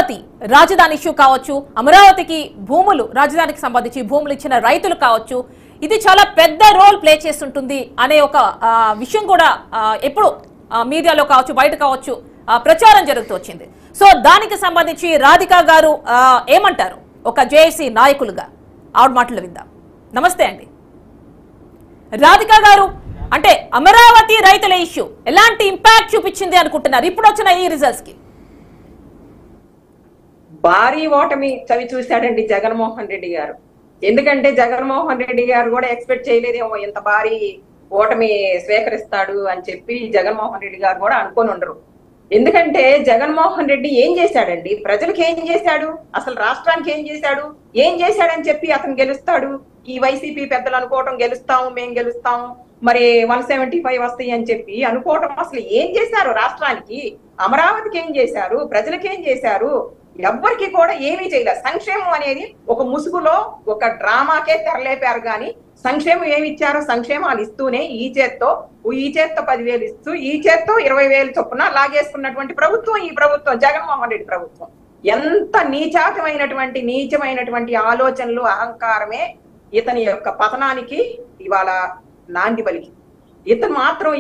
అమరావతి రాజధాని ఇష్యూ కావచ్చు, అమరావతికి భూములు రాజధానికి సంబంధించి భూములు ఇచ్చిన రైతులు కావచ్చు, ఇది చాలా పెద్ద రోల్ ప్లే చేస్తుంటుంది అనే ఒక విషయం కూడా ఎప్పుడు మీడియాలో కావచ్చు బయట కావచ్చు ప్రచారం జరుగుతూ వచ్చింది. సో దానికి సంబంధించి రాధికా గారు ఏమంటారు ఒక జేఏసీ నాయకులుగా? ఆవిడ మాటలు విందాం. నమస్తే అండి రాధికా గారు. అంటే అమరావతి రైతుల ఇష్యూ ఎలాంటి ఇంపాక్ట్ చూపించింది అనుకుంటున్నారు ఇప్పుడు వచ్చిన ఈ రిజల్ట్స్ కి? భారీ ఓటమి చవి చూశాడండి జగన్మోహన్ రెడ్డి గారు. ఎందుకంటే జగన్మోహన్ రెడ్డి గారు కూడా ఎక్స్పెక్ట్ చేయలేదేమో ఇంత భారీ ఓటమి స్వీకరిస్తాడు అని చెప్పి జగన్మోహన్ రెడ్డి గారు కూడా అనుకొని ఉండరు. ఎందుకంటే జగన్మోహన్ రెడ్డి ఏం చేశాడండి? ప్రజలకు ఏం చేశాడు? అసలు రాష్ట్రానికి ఏం చేశాడు? ఏం చేశాడని చెప్పి అతను గెలుస్తాడు? ఈ వైసీపీ పెద్దలు అనుకోవటం గెలుస్తాము, మేం గెలుస్తాము, మరి 175 వస్తాయి అని చెప్పి అనుకోవటం. అసలు ఏం చేశారు రాష్ట్రానికి? అమరావతికి ఏం చేశారు? ప్రజలకి ఏం చేశారు? ఎవ్వరికి కూడా ఏమీ చేయలేదు. సంక్షేమం అనేది ఒక ముసుగులో ఒక డ్రామాకే తెరలేపారు కానీ సంక్షేమం ఏమి ఇచ్చారు? సంక్షేమాలు ఇస్తూనే ఈ చేత్తో 10,000 ఇస్తూ ఈ చేత్తో 20,000 చొప్పున లాగేసుకున్నటువంటి ప్రభుత్వం ఈ ప్రభుత్వం, జగన్మోహన్ రెడ్డి ప్రభుత్వం. ఎంత నీచమైనటువంటి ఆలోచనలు, అహంకారమే ఇతని యొక్క పతనానికి ఇవాళ నాంది పలికి. ఇతను మాత్రం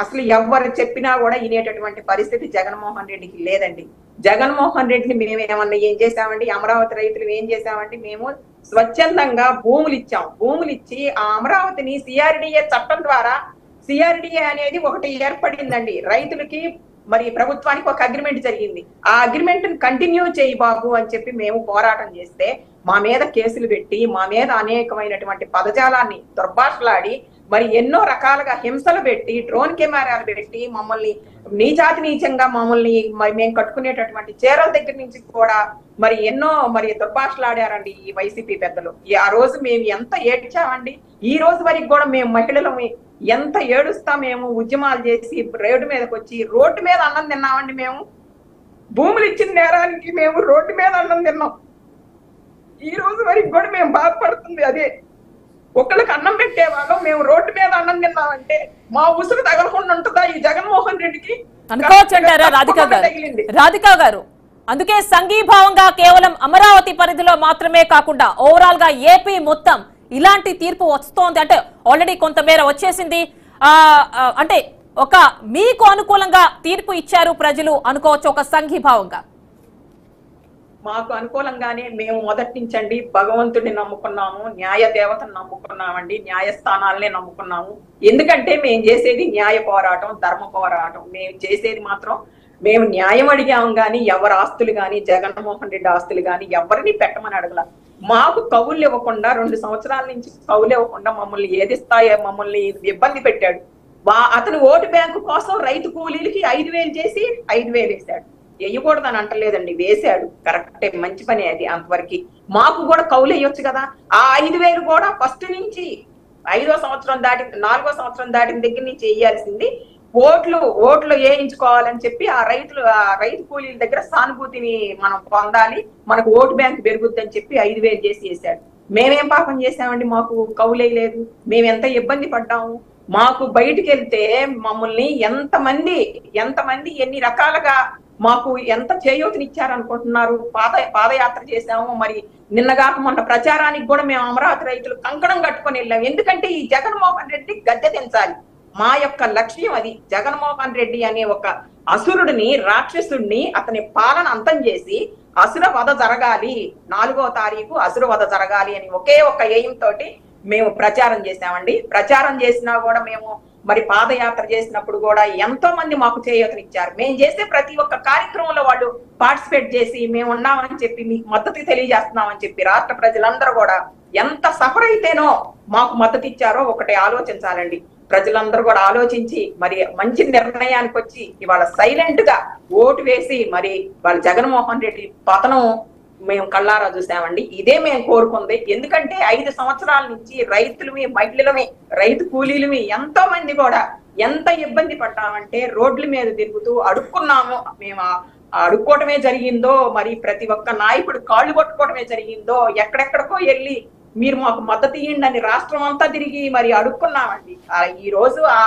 అసలు ఎవరు చెప్పినా కూడా వినేటటువంటి పరిస్థితి జగన్మోహన్ రెడ్డికి లేదండి. జగన్మోహన్ రెడ్డిని మేమేమన్నా ఏం చేశామండి? అమరావతి రైతులు ఏం చేశామండి? మేము స్వచ్ఛందంగా భూములు ఇచ్చాం. భూములు ఇచ్చి ఆ అమరావతిని సిఆర్డిఏ చట్టం ద్వారా, సిఆర్డిఏ అనేది ఒకటి ఏర్పడిందండి రైతులకి, మరి ప్రభుత్వానికి ఒక అగ్రిమెంట్ జరిగింది. ఆ అగ్రిమెంట్ ని కంటిన్యూ చేయి బాబు అని చెప్పి మేము పోరాటం చేస్తే మా మీద కేసులు పెట్టి, మా మీద అనేకమైనటువంటి పదజాలాన్ని దుర్భాషలాడి, మరి ఎన్నో రకాలుగా హింసలు పెట్టి, డ్రోన్ కెమెరాలు పెట్టి మమ్మల్ని నీచంగా మమ్మల్ని మేము కట్టుకునేటటువంటి చీరల దగ్గర నుంచి కూడా మరి ఎన్నో దుర్భాషలాడారండి ఈ వైసీపీ పెద్దలు. ఆ రోజు మేము ఎంత ఏడ్చామండి. ఈ రోజు వరకు కూడా మేము మహిళలు ఎంత ఏడుస్తా మేము ఉద్యమాలు చేసి రోడ్డు మీదకి వచ్చి రోడ్డు మీద అన్నం తిన్నామండి. మేము భూములు ఇచ్చిన నేరానికి మేము రోడ్డు మీద అన్నం తిన్నాం. ఈ రోజు వరకు కూడా మేము బాధపడుతుంది అదే. ఒకళ్ళకి అన్నం పెట్టేవాళ్ళం, మేము రోడ్డు మీద అన్నం తిన్నామంటే మా ఉసురు తగలకుండా ఉంటుందా ఈ జగన్మోహన్ రెడ్డికి? అనుకోవచ్చంటారా రాధికా గారు? అందుకే సంఘీభావంగా కేవలం అమరావతి పరిధిలో మాత్రమే కాకుండా ఓవరాల్ గా ఏపీ మొత్తం ఇలాంటి తీర్పు వస్తోంది. అంటే ఆల్రెడీ కొంతమేర వచ్చేసింది. అంటే ఒక మీకు అనుకూలంగా తీర్పు ఇచ్చారు ప్రజలు అనుకోవచ్చు ఒక సంఘీభావంగా. మాకు అనుకూలంగానే మేము మొదటి నుంచండి భగవంతుడిని నమ్ముకున్నాము, న్యాయ దేవతను నమ్ముకున్నామండి, న్యాయస్థానాలనే నమ్ముకున్నాము. ఎందుకంటే మేము చేసేది న్యాయ పోరాటం, ధర్మ పోరాటం. మేము చేసేది మాత్రం మేము న్యాయం అడిగాము కానీ ఎవరి ఆస్తులు కానీ, జగన్మోహన్ రెడ్డి ఆస్తులు కానీ ఎవరిని పెట్టమని అడగల. మాకు కవులు ఇవ్వకుండా 2 సంవత్సరాల నుంచి కవులు ఇవ్వకుండా మమ్మల్ని ఏదిస్తాయో మమ్మల్ని ఇబ్బంది పెట్టాడు. అతను ఓటు బ్యాంకు కోసం రైతు కూలీలకి 5,000 చేసి 5,000 వేశాడు. వేయకూడదని అంటలేదండి, వేశాడు. కరెక్టే, మంచి పని అది. అంతవరకు మాకు కూడా కౌలు వేయొచ్చు కదా. ఆ 5,000 కూడా ఫస్ట్ నుంచి 4వ సంవత్సరం దాటిన దగ్గర నుంచి వేయాల్సింది. ఓట్లు వేయించుకోవాలని చెప్పి ఆ రైతు కూలీల దగ్గర సానుభూతిని మనం పొందాలి, మనకు ఓటు బ్యాంక్ పెరుగుద్దని చెప్పి 5,000 చేసి వేశాడు. మేమేం పాపం చేసామండి? మాకు కౌలేయలేదు. మేము ఎంత ఇబ్బంది పడ్డాము. మాకు బయటికి వెళ్తే మమ్మల్ని ఎంతమంది ఎన్ని రకాలుగా మాకు ఎంత చేయూతనిచ్చారనుకుంటున్నారు. పాదయాత్ర చేసాము. మరి నిన్నగాక మొన్న ప్రచారానికి కూడా మేము అమరావతి రైతులు కంకణం కట్టుకొని వెళ్ళాం. ఎందుకంటే ఈ జగన్మోహన్ రెడ్డి గద్దె దించాలి. మా యొక్క లక్ష్యం అది. జగన్మోహన్ రెడ్డి అనే ఒక అసురుడిని, రాక్షసుడిని, అతని పాలన అంతం చేసి అసుర వధ జరగాలి, 4వ తారీఖు అసుర వధ జరగాలి అని ఒకే ఒక ఎయిమ్ తోటి మేము ప్రచారం చేసామండి. ప్రచారం చేసినా కూడా మేము మరి పాదయాత్ర చేసినప్పుడు కూడా ఎంతో మంది మాకు చేయూతనిచ్చారు. మేము చేసే ప్రతి ఒక్క కార్యక్రమంలో వాళ్ళు పార్టిసిపేట్ చేసి మేము ఉన్నామని చెప్పి మీకు మద్దతు తెలియజేస్తున్నామని చెప్పి రాష్ట్ర ప్రజలందరూ కూడా ఎంత సఫర్ అయితేనో మాకు మద్దతు ఇచ్చారో ఒకటి ఆలోచించాలండి. ప్రజలందరూ కూడా ఆలోచించి మరి మంచి నిర్ణయానికి వచ్చి ఇవాళ సైలెంట్ గా ఓటు వేసి మరి వాళ్ళ జగన్మోహన్ రెడ్డి పతనం మేము కళ్ళారా చూసామండి. ఇదే మేము కోరుకుంది. ఎందుకంటే 5 సంవత్సరాల నుంచి రైతులమి, మహిళలమి, రైతు కూలీలమి ఎంతో మంది కూడా ఎంత ఇబ్బంది పడ్డామంటే రోడ్ల మీద తిరుగుతూ అడుక్కున్నాము. మేము అడుక్కోవటమే జరిగిందో, మరి ప్రతి ఒక్క నాయకుడు కాళ్ళు కొట్టుకోవటమే జరిగిందో, ఎక్కడెక్కడికో వెళ్ళి మీరు మాకు మద్దతు ఇయ్యండి అని రాష్ట్రం అంతా తిరిగి మరి అడుక్కున్నామండి. ఈ రోజు ఆ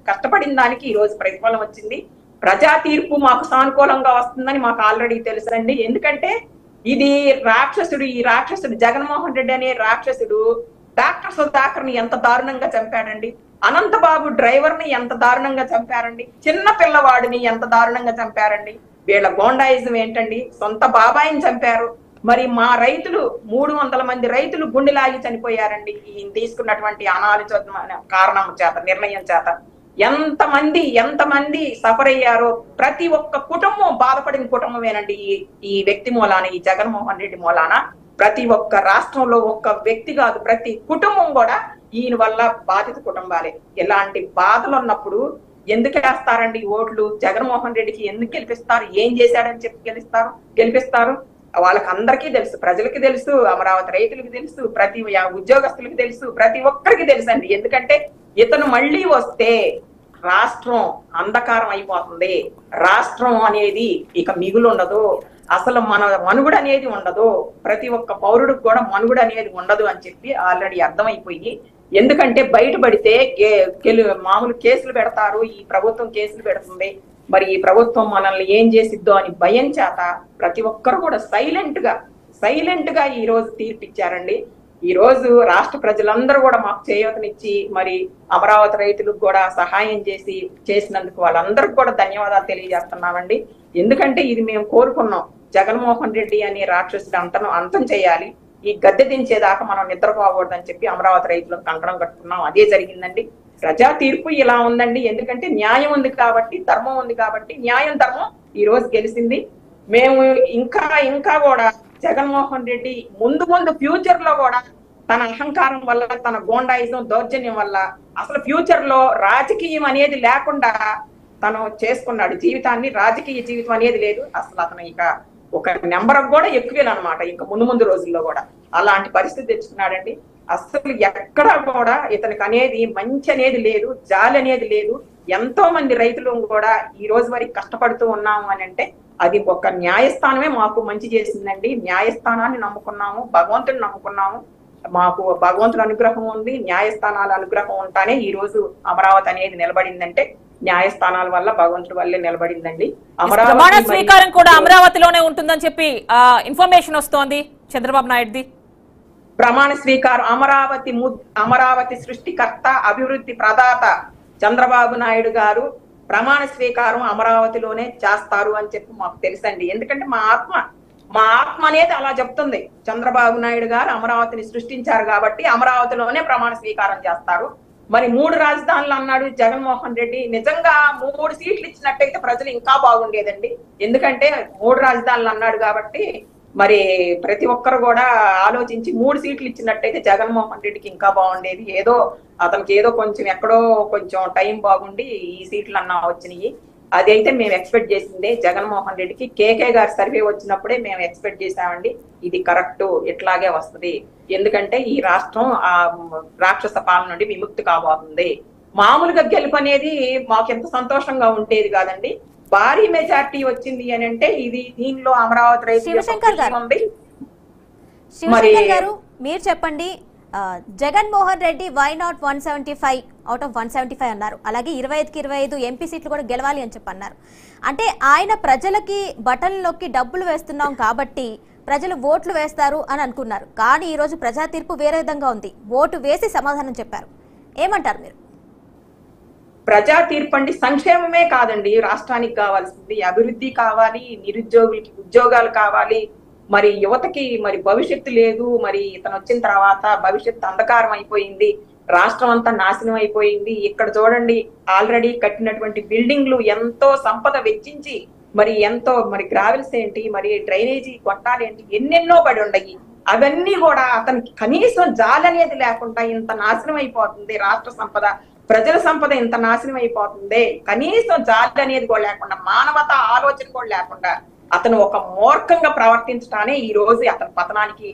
కష్టపడిన దానికి ఈ రోజు ప్రతిఫలం వచ్చింది. ప్రజా తీర్పు మాకు సానుకూలంగా వస్తుందని మాకు ఆల్రెడీ తెలుసండి. ఎందుకంటే ఇది ఈ రాక్షసుడు జగన్మోహన్ రెడ్డి అనే రాక్షసుడు డాక్టర్ సుధాకర్ ని ఎంత దారుణంగా చంపాడండి. అనంతబాబు డ్రైవర్ ని ఎంత దారుణంగా చంపారండి. చిన్న పిల్లవాడిని ఎంత దారుణంగా చంపారండి. వీళ్ళ గోండాయిజం ఏంటండి. సొంత బాబాయిని చంపారు. మరి మా రైతులు 300 మంది రైతులు గుండెలాగి చనిపోయారండి ఈయన తీసుకున్నటువంటి అనాలోచిత కారణం చేత, నిర్ణయం చేత. ఎంతమంది సఫర్ అయ్యారో. ప్రతి ఒక్క కుటుంబం బాధపడిన కుటుంబమేనండి ఈ వ్యక్తి మూలాన, ఈ జగన్మోహన్ రెడ్డి మూలాన. ప్రతి ఒక్క రాష్ట్రంలో ఒక్క వ్యక్తి కాదు, ప్రతి కుటుంబం కూడా ఈయన వల్ల బాధిత కుటుంబాలే. ఇలాంటి బాధలు ఉన్నప్పుడు ఎందుకు వేస్తారండి ఓట్లు? జగన్మోహన్ రెడ్డికి ఎందుకు గెలిపిస్తారు? ఏం చేశాడని చెప్పి గెలిపిస్తారు? వాళ్ళకి అందరికీ తెలుసు, ప్రజలకి తెలుసు, అమరావతి రైతులకు తెలుసు, ప్రతి ఉద్యోగస్తులకు తెలుసు, ప్రతి ఒక్కరికి తెలుసు అండి. ఎందుకంటే ఇతను మళ్ళీ వస్తే రాష్ట్రం అంధకారం అయిపోతుంది. రాష్ట్రం అనేది ఇక మిగులు ఉండదు. అసలు మన మనుగడ అనేది ఉండదు. ప్రతి ఒక్క పౌరుడికి కూడా మనుగడ అనేది ఉండదు అని చెప్పి ఆల్రెడీ అర్థమైపోయి, ఎందుకంటే బయటపడితే మామూలు కేసులు పెడతారు, ఈ ప్రభుత్వం కేసులు పెడుతుంది, మరి ఈ ప్రభుత్వం మనల్ని ఏం చేసిద్దో అని భయం చేత ప్రతి ఒక్కరు కూడా సైలెంట్ గా ఈ రోజు తీర్పిచ్చారండి. ఈ రోజు రాష్ట్ర ప్రజలందరూ కూడా మాకు చేయూతనిచ్చి మరి అమరావతి రైతులకు కూడా సహాయం చేసినందుకు వాళ్ళందరికి కూడా ధన్యవాదాలు తెలియజేస్తున్నామండి. ఎందుకంటే ఇది మేము కోరుకున్నాం. జగన్మోహన్ రెడ్డి అనే రాక్షసుడు అంతం చేయాలి, ఈ గద్దె దించేదాకా మనం నిద్రపోకూడదని చెప్పి అమరావతి రైతులకు కంకణం కట్టుకున్నాం. అదే జరిగిందండి. ప్రజా తీర్పు ఇలా ఉందండి. ఎందుకంటే న్యాయం ఉంది కాబట్టి, ధర్మం ఉంది కాబట్టి, న్యాయం ధర్మం ఈ రోజు గెలిచింది. మేము ఇంకా కూడా జగన్మోహన్ రెడ్డి ముందు ఫ్యూచర్ లో కూడా తన అహంకారం వల్ల, తన గోండాయిజం దౌర్జన్యం వల్ల అసలు ఫ్యూచర్ లో రాజకీయం అనేది లేకుండా తను చేసుకున్నాడు జీవితాన్ని. రాజకీయ జీవితం అనేది లేదు అసలు. అతను ఇక ఒక నెంబర్ కూడా ఎక్కువేనమాట. ఇంకా ముందు రోజుల్లో కూడా అలాంటి పరిస్థితి తెచ్చుకున్నాడండి. అసలు ఎక్కడా కూడా ఇతనికి అనేది మంచి అనేది లేదు, జాలి అనేది లేదు. ఎంతో మంది రైతులు కూడా ఈ రోజు వరకు కష్టపడుతూ ఉన్నాము అని అంటే అది ఒక న్యాయస్థానమే మాకు మంచి చేసిందండి. న్యాయస్థానాన్ని నమ్ముకున్నాము, భగవంతుని నమ్ముకున్నాము. మాకు భగవంతుడి అనుగ్రహం ఉంది, న్యాయస్థానాల అనుగ్రహం ఉంటానే ఈ రోజు అమరావతి అనేది నిలబడిందంటే న్యాయస్థానాల వల్ల, భగవంతుడి వల్లే నిలబడిందండి. ప్రమాణ స్వీకారం కూడా అమరావతిలోనే ఉంటుందని చెప్పి ఇన్ఫర్మేషన్ వస్తోంది చంద్రబాబు నాయుడుది. ప్రమాణ స్వీకారం అమరావతి సృష్టికర్త, అభివృద్ధి ప్రదాత చంద్రబాబు నాయుడు గారు ప్రమాణ స్వీకారం అమరావతిలోనే చేస్తారు అని చెప్పి మాకు తెలుసండి. ఎందుకంటే మా ఆత్మ అనేది అలా చెప్తుంది. చంద్రబాబు నాయుడు గారు అమరావతిని సృష్టించారు కాబట్టి అమరావతిలోనే ప్రమాణ స్వీకారం చేస్తారు. మరి 3 రాజధానులు అన్నాడు జగన్మోహన్ రెడ్డి. నిజంగా 3 సీట్లు ఇచ్చినట్టయితే ప్రజలు ఇంకా బాగుండేదండి. ఎందుకంటే 3 రాజధానులు అన్నాడు కాబట్టి మరి ప్రతి ఒక్కరు కూడా ఆలోచించి 3 సీట్లు ఇచ్చినట్టయితే జగన్మోహన్ రెడ్డికి ఇంకా బాగుండేది. అతనికి కొంచెం ఎక్కడో కొంచెం టైం బాగుండి ఈ సీట్లు అన్నా వచ్చినాయి. అదైతే మేము ఎక్స్పెక్ట్ చేసిందే. జగన్మోహన్ రెడ్డికి కేకే గారి సర్వే వచ్చినప్పుడే మేము ఎక్స్పెక్ట్ చేసామండి ఇది కరెక్ట్, ఇట్లాగే వస్తుంది. ఎందుకంటే ఈ రాష్ట్రం ఆ రాక్షస పాలన నుండి విముక్తి కాబోతుంది. మామూలుగా గెలుపు అనేది మాకు ఎంత సంతోషంగా ఉండేది కాదండి. భారీ మెజార్టీ వచ్చింది అని అంటే ఇది దీనిలో అమరావతి శివశంకర్ గారు మీరు చెప్పండి, Jaganmohan Reddy why not 175 out of 175 అన్నారు. అలాగే 25కి 25 ఎంపీ సీట్లు కూడా గెలవాలి అని చెప్పి అన్నారు. అంటే ఆయన ప్రజలకి బటన్లోకి డబ్బులు వేస్తున్నాం కాబట్టి ప్రజలు ఓట్లు వేస్తారు అని అనుకున్నారు. కానీ ఈ రోజు ప్రజా తీర్పు వేరే విధంగా ఉంది. ఓటు వేసి సమాధానం చెప్పారు. ఏమంటారు మీరు? ప్రజా తీర్పు అండి సంక్షేమమే కాదండి రాష్ట్రానికి కావాల్సింది. అభివృద్ధి కావాలి, నిరుద్యోగులకి ఉద్యోగాలు కావాలి, మరి యువతకి మరి భవిష్యత్తు లేదు. మరి ఇతను వచ్చిన తర్వాత భవిష్యత్తు అంధకారం అయిపోయింది, రాష్ట్రం అంతా నాశనం అయిపోయింది. ఇక్కడ చూడండి ఆల్రెడీ కట్టినటువంటి బిల్డింగ్లు ఎంతో సంపద వెచ్చించి మరి గ్రావెల్స్ ఏంటి, మరి డ్రైనేజీ కొట్టాలి ఏంటి, ఎన్నెన్నో పడి ఉండయి. అవన్నీ కూడా అతనికి కనీసం జాలి అనేది లేకుండా ఇంత నాశనం అయిపోతుంది రాష్ట్ర సంపద, ప్రజల సంపద ఇంత నాశనం అయిపోతుంది. కనీసం జాలి అనేది కూడా లేకుండా, మానవత ఆలోచన కూడా లేకుండా అతను ఒక మూర్ఖంగా ప్రవర్తించడానే ఈ రోజు అతని పతనానికి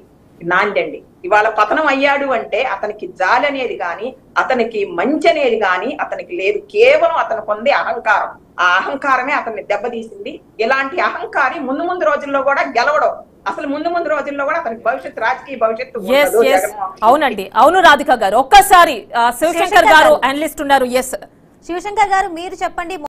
నాందండి. ఇవాళ పతనం అయ్యాడు అంటే అతనికి జాలి అనేది కానీ, అతనికి మంచి అనేది కానీ అతనికి లేదు. కేవలం అతను పొందే అహంకారం, ఆ అహంకారమే అతన్ని దెబ్బతీసింది. ఇలాంటి అహంకారి ముందు రోజుల్లో కూడా గెలవడం, అసలు ముందు రోజుల్లో కూడా అతనికి భవిష్యత్తు, రాజకీయ భవిష్యత్తు. అవునండి, అవును రాధిక గారు. ఒక్కసారి శివశంకర్ గారు అనలిస్ట్ ఉన్నారు. శివశంకర్ గారు మీరు చెప్పండి.